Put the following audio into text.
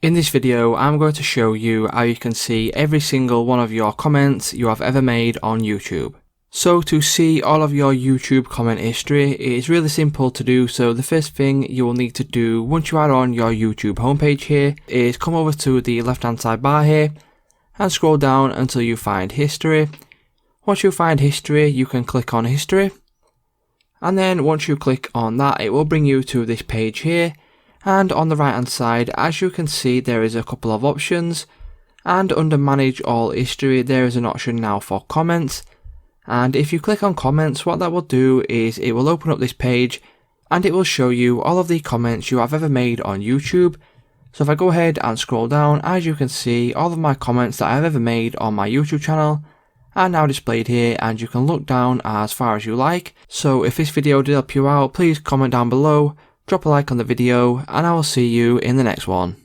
In this video, I'm going to show you how you can see every single one of your comments you have ever made on YouTube. So to see all of your YouTube comment history, it's really simple to do. So the first thing you will need to do once you are on your YouTube homepage here is come over to the left hand side bar here and scroll down until you find history. Once you find history, you can click on history. And then once you click on that, it will bring you to this page here. And on the right hand side, as you can see, there is a couple of options, and under manage all history there is an option now for comments. And if you click on comments, what that will do is it will open up this page and it will show you all of the comments you have ever made on YouTube. So if I go ahead and scroll down, as you can see, all of my comments that I've ever made on my YouTube channel are now displayed here, and you can look down as far as you like. So if this video did help you out, please comment down below, drop a like on the video, and I will see you in the next one.